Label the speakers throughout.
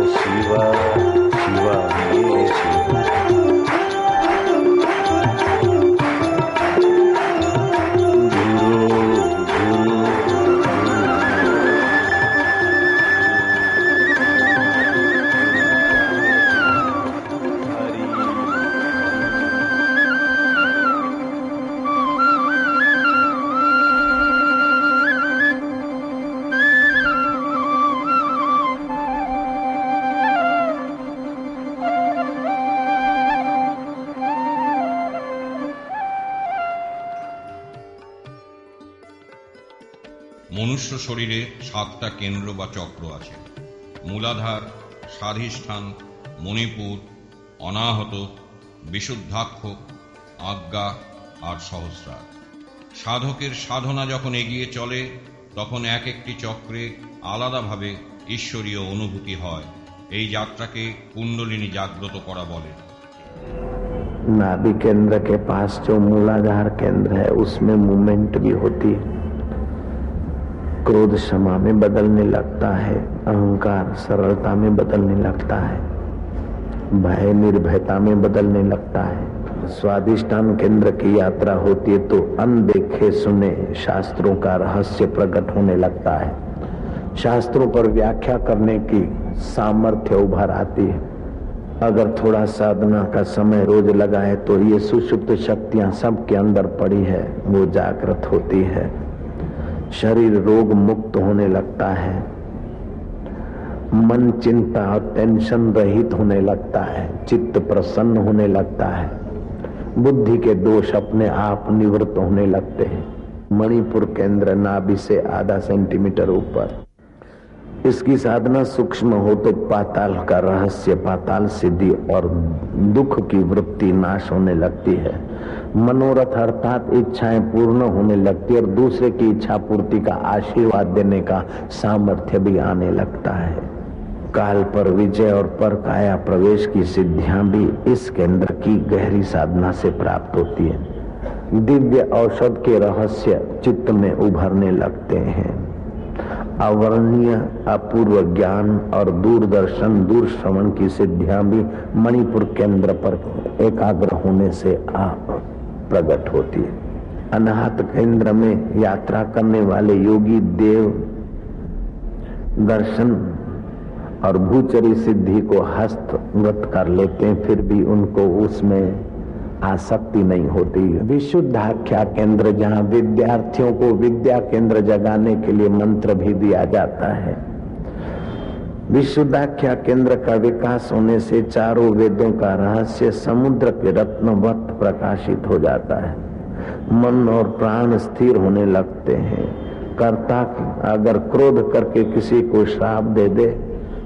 Speaker 1: शिवा शिवा हे शिवा।
Speaker 2: मनुष्य शरीरे 7टा केंद्र बा चक्र आछे। मूलाधार, स्वाधिष्ठान, मणिपुर, अनाहत, विशुद्धाक्ष, आज्ञा और सहस्रार। साधकेर साधना जखन एगिए चले तखन एक एकटी चक्रे आलादाभावे ईश्वरीय अनुभूति हय। एई यात्राके कुंडलिनी जाग्रत करा बोले।
Speaker 3: नाभि केंद्र के पास जो मूलाधार केंद्र है उसमें मूवमेंट भी होती है। क्रोध क्षमा में बदलने लगता है, अहंकार सरलता में बदलने लगता है, भय निर्भयता में बदलने लगता है। स्वाधिष्ठान केंद्र की यात्रा होती है तो अनदेखे सुने शास्त्रों का रहस्य प्रकट होने लगता है। शास्त्रों पर व्याख्या करने की सामर्थ्य उभर आती है। अगर थोड़ा साधना का समय रोज लगाए तो ये सुषुप्त शक्तियां सबके अंदर पड़ी है, वो जागृत होती है। शरीर रोग मुक्त होने लगता है, मन चिंता और टेंशन रहित होने लगता है, चित्त प्रसन्न होने लगता है, बुद्धि के दोष अपने आप निवृत्त होने लगते हैं। मणिपुर केंद्र नाभि से आधा सेंटीमीटर ऊपर। इसकी साधना सूक्ष्म हो तो पाताल का रहस्य, पाताल सिद्धि और दुख की वृत्ति नाश होने लगती है। मनोरथ अर्थात इच्छाएं पूर्ण होने लगती है और दूसरे की इच्छा पूर्ति का आशीर्वाद देने का सामर्थ्य भी आने लगता है। काल पर विजय और पर काया प्रवेश की सिद्धियां भी इस केंद्र की गहरी साधना से प्राप्त होती है। दिव्य औषध के रहस्य चित्त में उभरने लगते हैं। अवर्णनीय अपूर्व ज्ञान और दूरदर्शन दूर श्रवण की सिद्धियां भी मणिपुर केंद्र पर एकाग्र होने से आप प्रकट होती है। अनाहत केंद्र में यात्रा करने वाले योगी देव दर्शन और भूचरी सिद्धि को हस्तगत कर लेते हैं, फिर भी उनको उसमें आसक्ति नहीं होती। विशुद्धाख्या केंद्र, जहाँ विद्यार्थियों को विद्या केंद्र जगाने के लिए मंत्र भी दिया जाता है। विशुद्धाख्या केंद्र का विकास होने से चारों वेदों का रहस्य समुद्र के रत्नवत प्रकाशित हो जाता है। मन और प्राण स्थिर होने लगते हैं। कर्ता अगर क्रोध करके किसी को श्राप दे दे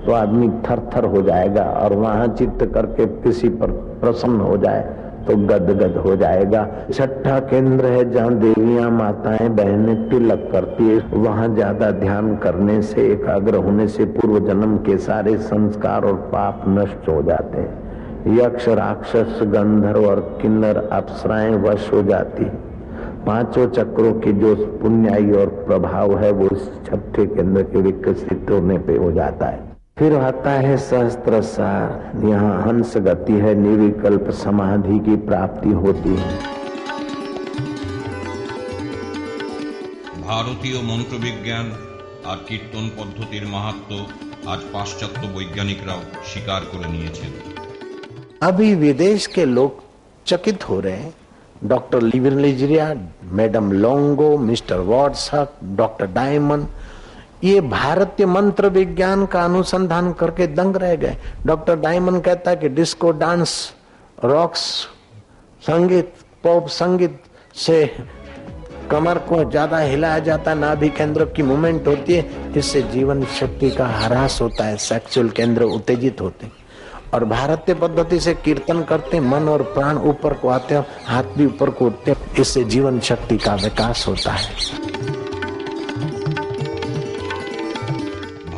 Speaker 3: तो आदमी थर-थर हो जाएगा, और वहां चित्त करके किसी पर प्रसन्न हो जाए तो गदगद हो जाएगा। छठा केंद्र है जहाँ देवियां माताएं बहनें तिलक करती है। वहां ज्यादा ध्यान करने से, एकाग्र होने से पूर्व जन्म के सारे संस्कार और पाप नष्ट हो जाते हैं। यक्ष, राक्षस, गंधर्व और किन्नर अप्सराएं वश हो जाती है। पांचों चक्रों की जो पुण्याई और प्रभाव है वो इस छठे केंद्र के विकसित होने पे हो जाता है। फिर आता है सहस्त्रसार। यहाँ हंस गति है, निर्विकल्प समाधि की प्राप्ति होती है।
Speaker 2: भारतीय मंत्र विज्ञान और कीर्तन पद्धतिर महत्व आज पाश्चात्य वैज्ञानिकराও स्वीकार করে নিয়েছেন।
Speaker 3: अभी विदेश के लोग चकित हो रहे हैं। डॉक्टर लिवरलेजरिया, मैडम लोंगो, मिस्टर वॉटसक, डॉक्टर डायमंड, ये भारतीय मंत्र विज्ञान का अनुसंधान करके दंग रह गए। डॉक्टर डायमंड कहता है कि डिस्को डांस, रॉक्स संगीत, पॉप संगीत से कमर को ज्यादा हिलाया जाता है, नाभि केंद्र की मूवमेंट होती है, जिससे जीवन शक्ति का ह्रास होता है, सेक्सुअल केंद्र उत्तेजित होते हैं। और भारतीय पद्धति से कीर्तन करते, मन और प्राण ऊपर को आते हैं, हाथ भी ऊपर को उठते, इससे जीवन शक्ति का विकास होता है।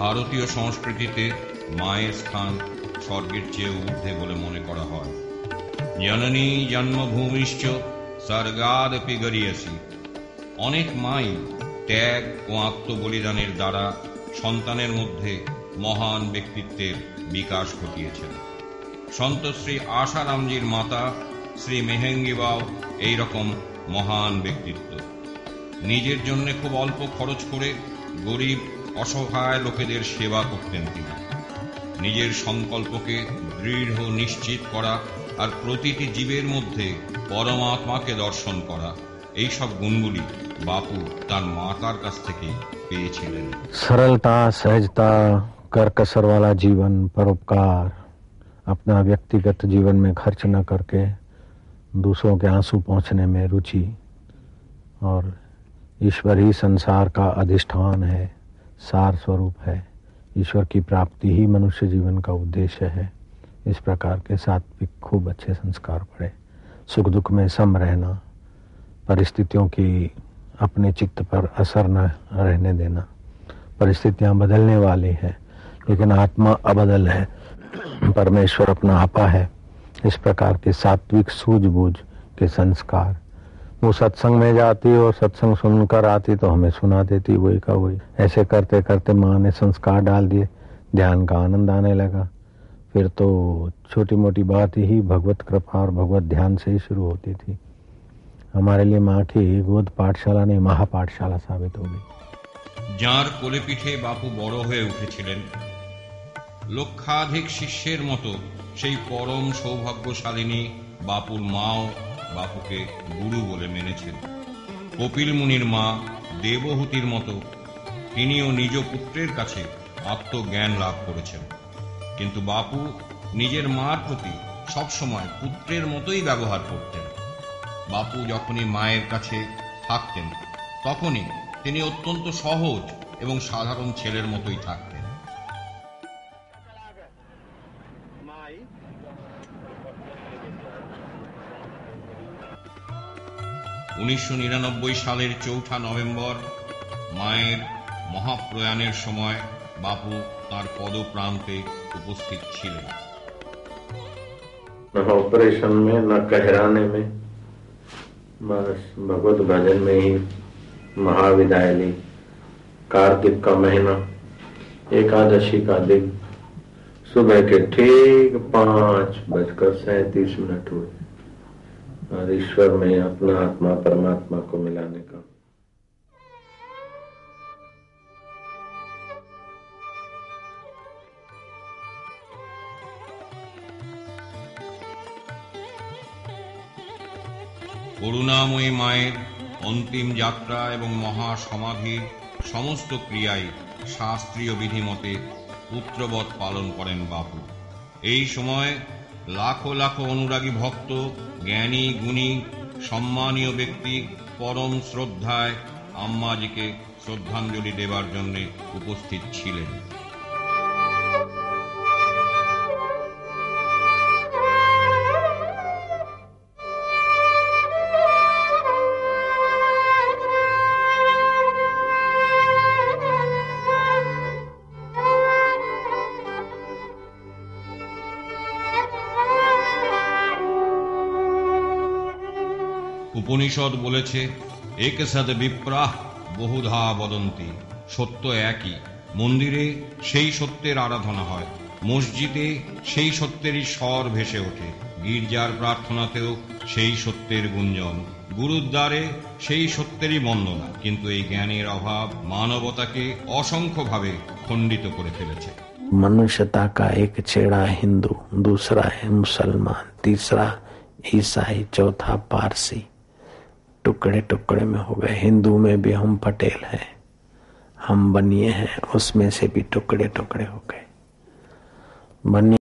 Speaker 2: भारतीय संस्कृतिते माয়ের स्थान स्वर्गेर चेয়ে ঊর্ধ্বে বলে মনে করা হয়। জননী জন্মভূমিশ্চ স্বর্গাদপি গরীয়সী। অনেক মাই ত্যাগ ও আত্মবলিদানের দ্বারা সন্তানের মধ্যে মহান ব্যক্তিত্বের বিকাশ ঘটিয়েছেন। সন্ত শ্রী আশারামজির মাতা শ্রী মেহেঙ্গিবাও এই রকম মহান ব্যক্তিত্ব। নিজের জন্য খুব অল্প খরচ করে গরিব অসহায় লোকেদের সেবা করতেন তিনি। নিজের সংকল্পকে দৃঢ় নিশ্চিত করা আর প্রতিটি জীবের মধ্যে পরমাত্মাকে দর্শন করা, এই সব গুণগুলি বাপু তার মাতার কাছ থেকে পেয়েছিলেন।
Speaker 4: सरलता, सहजता, करकसर वाला जीवन, परोपकार, अपना व्यक्तिगत जीवन में खर्च न करके दूसरों के आंसू पहुंचने में रुचि, और ईश्वर ही संसार का अधिष्ठान है, सार स्वरूप है, ईश्वर की प्राप्ति ही मनुष्य जीवन का उद्देश्य है। इस प्रकार के सात्विक खूब अच्छे संस्कार पड़े। सुख दुख में सम रहना, परिस्थितियों की अपने चित्त पर असर न रहने देना। परिस्थितियां बदलने वाली है लेकिन आत्मा अबदल है, परमेश्वर अपना आपा है। इस प्रकार के सात्विक सूझबूझ के संस्कार। वो सत्संग में जाती और सत्संग सुनकर आती तो हमें सुना देती वही का वही। ऐसे करते करते माँ ने संस्कार डाल दिए, ध्यान का आनंद आने लगा। फिर तो छोटी मोटी बात ही भगवत कृपा और भगवत ध्यान से ही शुरू होती थी। हमारे लिए माँ की गोद पाठशाला ने महापाठशाला साबित हो गई।
Speaker 2: যাঁর কোলে পিঠে বাপু বড় হয়ে উঠেছিলেন, লক্ষাধিক শিষ্যের মতো সেই পরম সৌভাগ্যশালিনী বাপুর মাও বাপুকে গুরু বলে মেনেছেন। কপিল মুনির মা দেবহূতির মতো তিনিও নিজ পুত্রের কাছে আত্মজ্ঞান লাভ করেছেন। কিন্তু বাপু নিজের মার প্রতি সবসময় পুত্রের মতোই ব্যবহার করতেন। বাপু যখনই মায়ের কাছে থাকতেন তখনই তিনি অত্যন্ত সহজ এবং সাধারণ ছেলের মতোই থাকতেন। (1999 সালের 4 নভেম্বর মায়ের মহাপ্রয়াণের সময় বাপু তার পদপ্রান্তে উপস্থিত ছিলেন।
Speaker 3: न ऑपरेशन में न कहराने में, बस भगवत भजन में ही महाविदाई ली। कार्तिक का महीना, एकादशी का दिन, सुबह के ठीक 5:37 हुए और ईश्वर में अपना आत्मा परमात्मा को मिलाने का।
Speaker 2: করুণাময়ী মায়ের অন্তিম যাত্রা এবং মহাসমাধির সমস্ত ক্রিয়াই শাস্ত্রীয় বিধিমতে পুত্রবৎ পালন করেন বাপু। এই সময় লাখো লাখো অনুরাগী ভক্ত, জ্ঞানী গুণী সম্মানীয় ব্যক্তি পরম শ্রদ্ধায় আম্মাজিকে শ্রদ্ধাঞ্জলি দেবার জন্য উপস্থিত ছিলেন। উপনিষদ বলেছে, এক সদ বিপ্রাহ বহুধা বদন্তি। সত্য একই। মন্দিরে সেই সত্যের আরাধনা হয়, মসজিদে সেই সত্যেরই স্বর ভেসে ওঠে, গির্জার প্রার্থনাতেও সেই সত্যের গুঞ্জন, গুরুদ্বারে সেই সত্যেরই বন্দনা। কিন্তু এই জ্ঞানের অভাব মানবতাকে অসংখ্যভাবে খণ্ডিত করে ফেলেছে।
Speaker 3: मनुष्यता का एक छेड़ा हिंदू, दूसरा है मुसलमान, तीसरा ईसाई, चौथा पारसी। टुकड़े टुकड़े में हो गए। हिंदू में भी हम पटेल हैं, हम बनिए हैं, उसमें से भी टुकड़े टुकड़े हो गए। बनिए